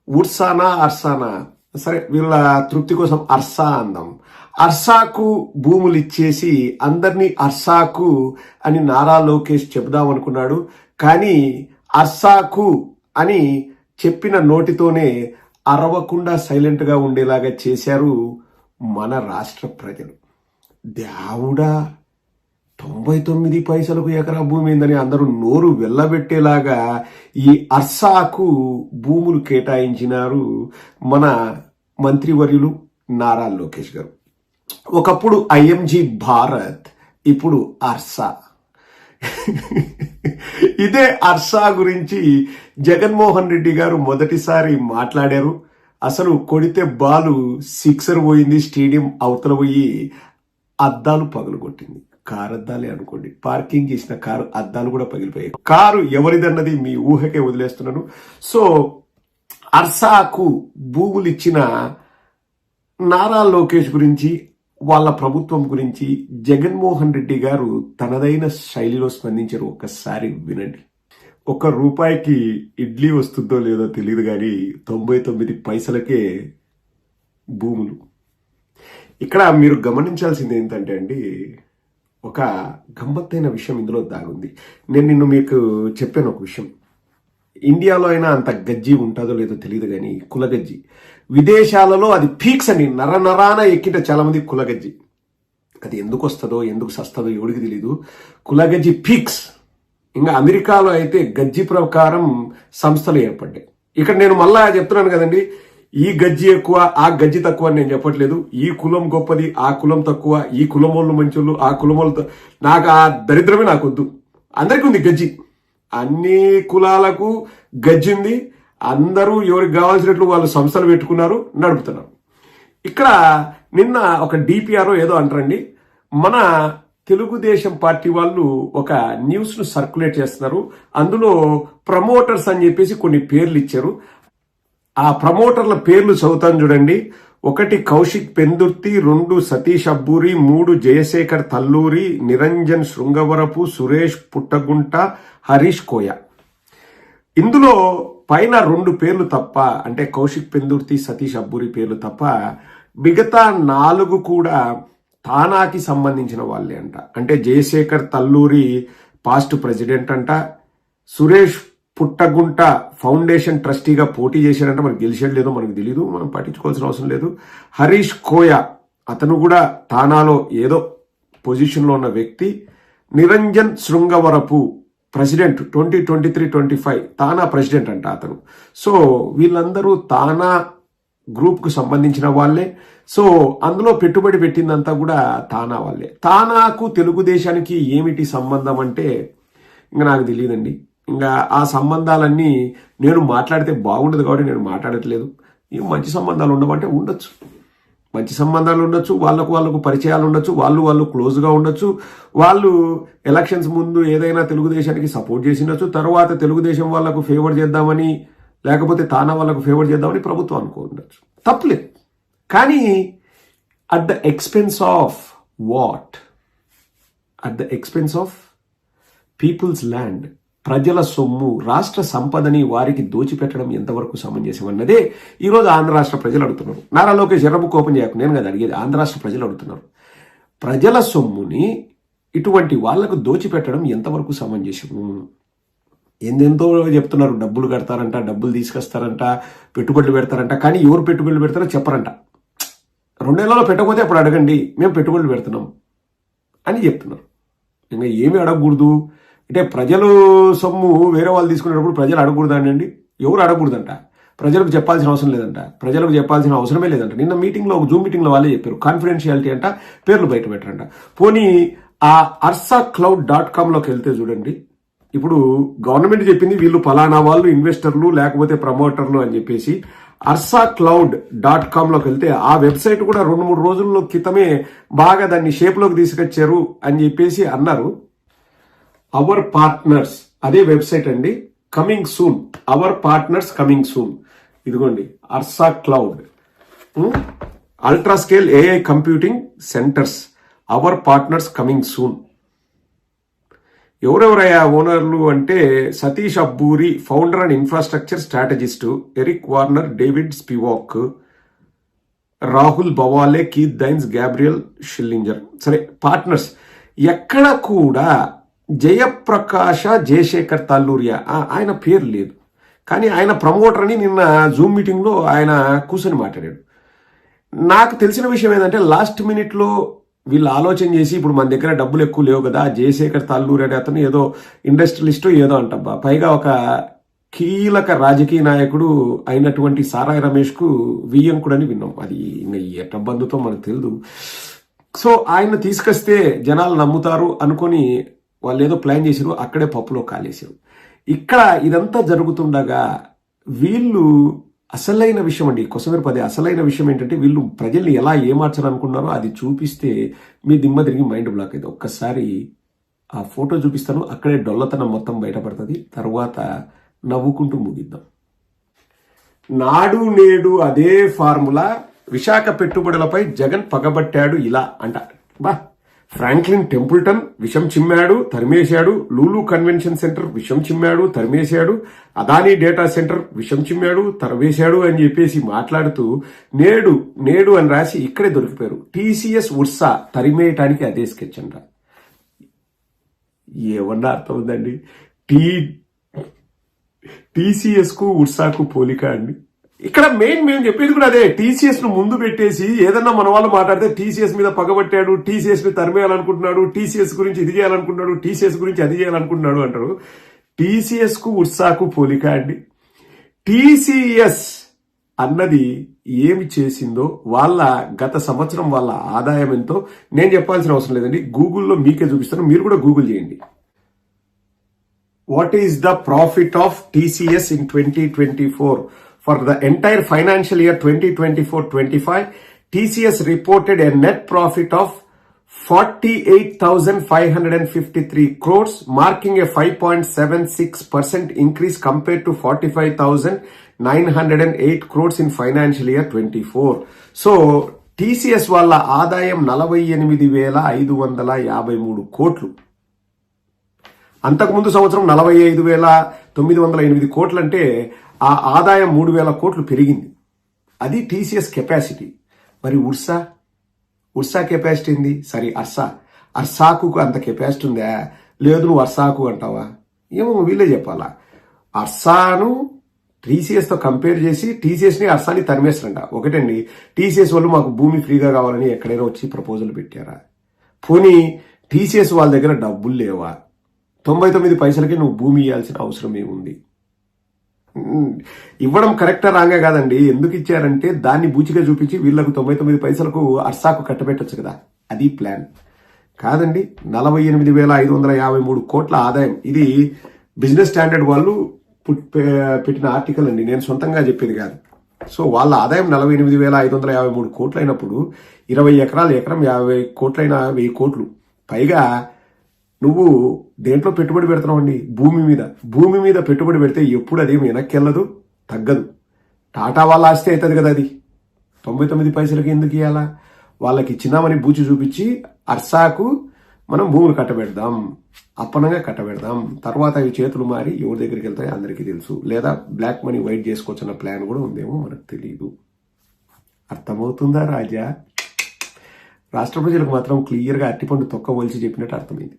ఉర్సానా అర్సానా, సరే వీళ్ళ తృప్తి కోసం అర్సా అందాం. అర్సాకు భూములు ఇచ్చేసి అందరినీ అర్సాకు అని నారా లోకేష్ చెబుదాం అనుకున్నాడు. కానీ అర్సాకు అని చెప్పిన నోటితోనే అరవకుండా సైలెంట్ గా ఉండేలాగా చేశారు మన రాష్ట్ర ప్రజలు. దేవుడా, 99 పైసలకు ఎకరా భూమి ఏందని అందరూ నోరు వెళ్ళబెట్టేలాగా ఈ అర్సాకు భూములు కేటాయించినారు మన మంత్రివర్యులు నారా లోకేష్ గారు. ఒకప్పుడు ఐఎంజీ భారత్, ఇప్పుడు అర్సా. ఇదే అర్సా గురించి జగన్మోహన్ రెడ్డి గారు మొదటిసారి మాట్లాడారు. అసలు కొడితే బాలు సిక్సర్ పోయింది, స్టేడియం అవతల పోయి అద్దాలు పగలగొట్టింది. కారు అద్దాలే అనుకోండి, పార్కింగ్ చేసిన కారు అద్దాలు కూడా పగిలిపోయాయి. కారు ఎవరిదన్నది మీ ఊహకే వదిలేస్తున్నాను. సో అర్సాకు భూములు ఇచ్చిన నారా లోకేష్ గురించి, వాళ్ళ ప్రభుత్వం గురించి జగన్మోహన్ రెడ్డి గారు తనదైన శైలిలో స్పందించారు. ఒక్కసారి వినండి. 1 రూపాయికి ఇడ్లీ వస్తుందో లేదో తెలియదు కానీ 99 పైసలకే భూములు. ఇక్కడ మీరు గమనించాల్సింది ఏంటంటే అండి, ఒక గమ్మత్తైన విషయం ఇందులో దాగుంది. నేను నిన్ను మీకు చెప్పాను ఒక విషయం. ఇండియాలో అయినా అంత గజ్జి ఉంటుందో లేదో తెలియదు కానీ కులగజ్జి, విదేశాలలో అది పీక్స్ అని నరనరాన ఎక్కింటే చాలా మంది కులగజ్జి. అది ఎందుకు వస్తుందో ఎందుకు సస్తుందో ఎవరికి తెలీదు. కులగజ్జి పీక్స్. ఇంకా అమెరికాలో అయితే గజ్జి ప్రకారం సంస్థలు ఏర్పడ్డాయి. ఇక్కడ నేను మళ్ళా చెప్తున్నాను కదండి, ఈ గజ్జి ఎక్కువ ఆ గజ్జి తక్కువ అని నేను చెప్పట్లేదు. ఈ కులం గొప్పది ఆ కులం తక్కువ, ఈ కులం వాళ్ళు మంచోళ్ళు ఆ కులం వాళ్ళు నాకు ఆ దరిద్రమే నాకొద్దు. అందరికీ ఉంది గజ్జి, అన్ని కులాలకు గజ్జి ఉంది. అందరూ ఎవరికి కావాల్సినట్లు వాళ్ళు సంస్థలు పెట్టుకున్నారు, నడుపుతున్నారు. ఇక్కడ నిన్న ఒక డిపిఆర్ ఏదో అంటారండి, మన తెలుగుదేశం పార్టీ వాళ్ళు ఒక న్యూస్ ను సర్క్యులేట్ చేస్తున్నారు. అందులో ప్రమోటర్స్ అని చెప్పేసి కొన్ని పేర్లు ఇచ్చారు. ఆ ప్రమోటర్ల పేర్లు చదువుతాను చూడండి. 1 కౌశిక్ పెందుర్తి, 2 సతీష్ అబ్బూరి, 3 జయశేఖర్ తల్లూరి, నిరంజన్ శృంగవరపు, సురేష్ పుట్టగుంట, హరీష్ కోయ. ఇందులో పైన 2 పేర్లు తప్ప, అంటే కౌశిక్ పెందుర్తి సతీష్ అబ్బూరి పేర్లు తప్ప మిగతా 4 కూడా తానాకి సంబంధించిన వాళ్ళే అంట. అంటే జయశేఖర్ తల్లూరి పాస్ట్ ప్రెసిడెంట్ అంట, సురేష్ పుట్టగుంట ఫౌండేషన్ ట్రస్టీగా పోటీ చేశాడంట. మనకు గెలిచాడు లేదో మనకు తెలీదు, మనం పట్టించుకోవాల్సిన అవసరం లేదు. హరీష్ కోయ అతను కూడా తానాలో ఏదో పొజిషన్లో ఉన్న వ్యక్తి. Niranjan Srungavarapu president 2023-25 TANA president అంట అతను. సో వీళ్ళందరూ తానా గ్రూప్ కు సంబంధించిన వాళ్ళే. సో అందులో పెట్టుబడి పెట్టిందంతా కూడా తానా వాళ్ళే. తానాకు తెలుగుదేశానికి ఏమిటి సంబంధం అంటే ఇంకా నాకు తెలియదండి. ఇంకా ఆ సంబంధాలన్నీ నేను మాట్లాడితే బాగుండదు కాబట్టి నేను మాట్లాడట్లేదు. మంచి సంబంధాలు ఉండమంటే ఉండొచ్చు, మంచి సంబంధాలు ఉండొచ్చు, వాళ్ళకు పరిచయాలు ఉండొచ్చు, వాళ్ళు క్లోజ్గా ఉండొచ్చు. వాళ్ళు ఎలక్షన్స్ ముందు ఏదైనా తెలుగుదేశానికి సపోర్ట్ చేసి ఉండొచ్చు, తర్వాత తెలుగుదేశం వాళ్ళకు ఫేవర్ చేద్దామని లేకపోతే తానా వాళ్ళకు ఫేవర్ చేద్దామని ప్రభుత్వం అనుకో ఉండొచ్చు, తప్పులేదు. కానీ at the expense of what? At the expense of people's land, ప్రజల సొమ్ము, రాష్ట్ర సంపదని వారికి దోచిపెట్టడం ఎంతవరకు సమంజసం అన్నదే ఈరోజు ఆంధ్ర రాష్ట్ర ప్రజలు అడుగుతున్నారు. నారా లోకేష్ ఎర్రబుక్ ఓపెన్ చేయకు, నేను కదా అడిగేది, ఆంధ్ర రాష్ట్ర ప్రజలు అడుగుతున్నారు. ప్రజల సొమ్ముని ఇటువంటి వాళ్లకు దోచిపెట్టడం ఎంతవరకు సమంజసము? ఎందెంతో చెప్తున్నారు, డబ్బులు కడతారంట, డబ్బులు తీసుకొస్తారంట, పెట్టుబడులు పెడతారంట. కానీ ఎవరు పెట్టుబడులు పెడతారో చెప్పరంట. 2 నెలల్లో పెట్టకపోతే అప్పుడు అడగండి, మేము పెట్టుబడులు పెడుతున్నాం అని చెప్తున్నారు. ఇంకా ఏమి అడగకూడదు అంటే ప్రజలు సొమ్ము వేరే వాళ్ళు తీసుకునేటప్పుడు ప్రజలు అడగకూడదండి. ఎవరు అడగకూడదంట, ప్రజలకు చెప్పాల్సిన అవసరం లేదంట, ప్రజలకు చెప్పాల్సిన అవసరమే లేదంట. నిన్న మీటింగ్లో, ఒక జూమ్ మీటింగ్లో వాళ్ళే చెప్పారు, కాన్ఫిడెన్షియాలిటీ అంట, పేర్లు బయట పెట్టరంట. పోనీ ఆ arsacloud.com లోకి వెళ్తే చూడండి, ఇప్పుడు గవర్నమెంట్ చెప్పింది వీళ్ళు ఫలానా వాళ్ళు ఇన్వెస్టర్లు లేకపోతే ప్రమోటర్లు అని చెప్పేసి. arsacloud.com లోకి వెళ్తే ఆ వెబ్సైట్ కూడా 2-3 రోజుల్లో క్రితమే బాగా దాన్ని షేప్లోకి తీసుకొచ్చారు అని చెప్పేసి అన్నారు. అవర్ పార్ట్నర్స్ అదే వెబ్సైట్ అండి, coming soon, our partners coming soon. ఇదిగోండి Arsa cloud, ultra scale AI computing centres, our partners coming soon. ఎవరెవరయ్యా ఓనర్లు అంటే Satish Abburi, founder and infrastructure strategist, Eric Warner, David Spivak, Rahul Bawale, Keith Dines, Gabriel Schillinger. సరే, partners ఎక్కడ కూడా జయప్రకాశ జయశేఖర్ తల్లూరియా ఆయన పేరు లేదు, కానీ ఆయన ప్రమోటర్ అని నిన్న జూమ్ మీటింగ్లో ఆయన కూర్చొని మాట్లాడాడు. నాకు తెలిసిన విషయం ఏంటంటే లాస్ట్ మినిట్లో వీళ్ళు ఆలోచన చేసి ఇప్పుడు మన దగ్గర డబ్బులు ఎక్కువ లేవు కదా, జయశేఖర్ తల్లూరి అనే అతను ఏదో ఇండస్ట్రియలిస్టు ఏదో అంటబ్బా, పైగా ఒక కీలక రాజకీయ నాయకుడు అయినటువంటి సారాయి రమేష్కు వియ్యంకుడని విన్నాం. అది ఎట్ట బంధుతో మనకు తెలియదు. సో ఆయన తీసుకొస్తే జనాలు నమ్ముతారు అనుకొని వాళ్ళు ఏదో ప్లాన్ చేశారు, అక్కడే పప్పులో కాలేశారు. ఇక్కడ ఇదంతా జరుగుతుండగా వీళ్ళు అసలైన విషయం అండి, కొసమెరు పదే అసలైన విషయం ఏంటంటే వీళ్ళు ప్రజల్ని ఎలా ఏమార్చాలనుకున్నారో అది చూపిస్తే మీ దిమ్మ తిరిగి మైండ్ బ్లాక్ అయింది. ఒక్కసారి ఆ ఫోటో చూపిస్తాను, అక్కడే డొల్లతనం మొత్తం బయటపడుతుంది. తర్వాత నవ్వుకుంటూ ముగిద్దాం. నాడు నేడు అదే ఫార్ములా, విశాఖ పెట్టుబడులపై జగన్ పగబట్టాడు ఇలా అంట. బా, ఫ్రాంక్లిన్ టెంపుల్టన్ విషం చిమ్మాడు, తరిమేశాడు. లూలు కన్వెన్షన్ సెంటర్ విషం చిమ్మాడు, తరిమేశాడు. అదానీ డేటా సెంటర్ విషం చిమ్మాడు, తరిమేశాడు అని చెప్పేసి మాట్లాడుతూ నేడు నేడు అని రాసి ఇక్కడే దొరికిపోయారు. టీసీఎస్ ఉర్సా తరిమేయటానికి అదే స్కెచ్ అంట. ఏమన్నా అర్థం ఉందండి? టీసీఎస్ కు ఉర్సాకు పోలిక అండి. ఇక్కడ మేము చెప్పేది కూడా అదే. టీసీఎస్ ను ముందు పెట్టేసి ఏదన్నా మన వాళ్ళు మాట్లాడితే టీసీఎస్ మీద పగబట్టాడు, టీసీఎస్ ని తరిమేయాలనుకుంటున్నాడు, టీసీఎస్ గురించి ఇది చేయాలనుకుంటున్నాడు, టీసీఎస్ గురించి అది చేయాలనుకుంటున్నాడు అంటారు. టీసీఎస్ కు ఉర్సాకు పోలిక అండి. టీసీఎస్ అన్నది ఏమి చేసిందో, వాళ్ళ గత సంవత్సరం వాళ్ళ ఆదాయం ఎంతో నేను చెప్పాల్సిన అవసరం లేదండి, గూగుల్లో మీకే చూపిస్తాను, మీరు కూడా గూగుల్ చేయండి. What is the profit of TCS in 2024? For the entire financial year 2024-25, TCS reported a net profit of 48,553 crores, marking a 5.76% increase compared to 45,908 crores in financial year 24. So, TCS వాళ్ళ ఆదాయం 48,553 కోట్లు. అంతకుముందు సంవత్సరం 45,908 కోట్లు, అంటే ఆ ఆదాయం 3,000 కోట్లు పెరిగింది. అది టీసీఎస్ కెపాసిటీ. మరి ఉర్సా కెపాసిటీ ఏంది? సరే, అర్సాకు అంత కెపాసిటీ ఉందా? లేదు, నువ్వు అర్సాకు అంటావా? ఏమో వీళ్ళే చెప్పాలా. అర్సాను టీసీఎస్ తో కంపేర్ చేసి టీసీఎస్ ని అర్సాని తరిమేస్తారంట. ఒకటండి, టీసీఎస్ వాళ్ళు మాకు భూమి ఫ్రీగా కావాలని ఎక్కడైనా వచ్చి ప్రపోజల్ పెట్టారా? పోనీ టీసీఎస్ వాళ్ళ దగ్గర డబ్బులు లేవా? 99 పైసలకి నువ్వు భూమి ఇవ్వాల్సిన అవసరం ఏముంది? ఇవ్వడం కరెక్టా రాంగా కాదండి. ఎందుకు ఇచ్చారంటే దాన్ని బూచిగా చూపించి వీళ్లకు 99 పైసలకు అర్సాకు కట్టబెట్టచ్చు కదా, అది ప్లాన్ కాదండి. 48,553 కోట్ల ఆదాయం. ఇది బిజినెస్ స్టాండర్డ్ వాళ్ళు పెట్టిన ఆర్టికల్ అండి, నేను సొంతంగా చెప్పేది కాదు. సో వాళ్ళ ఆదాయం 48,553 కోట్లు అయినప్పుడు 20 ఎకరాలు ఎకరం 50 కోట్లైనా 1000 కోట్లు. పైగా నువ్వు దేంట్లో పెట్టుబడి పెడుతున్నావు అండి? భూమి మీద పెట్టుబడి పెడితే ఎప్పుడు అది వెనక్కి వెళ్ళదు, తగ్గదు. టాటా వాళ్ళ ఆస్తి అవుతుంది కదా, అది 99 పైసలకి ఎందుకు ఇవ్వాలా? వాళ్ళకి ఇచ్చినామని బూచి చూపించి అర్సాకు మనం భూములు కట్టబెడదాం, అప్పనంగా కట్టబెడదాం. తర్వాత అవి చేతులు మారి ఎవరి దగ్గరికి వెళ్తాయో అందరికీ తెలుసు. లేదా బ్లాక్ మనీ వైట్ చేసుకోవచ్చన్న ప్లాన్ కూడా ఉందేమో మనకు తెలియదు. అర్థమవుతుందా రాజా? రాష్ట్ర ప్రజలకు మాత్రం క్లియర్గా అట్టిపండు తొక్క వలిసి చెప్పినట్టు అర్థమైంది.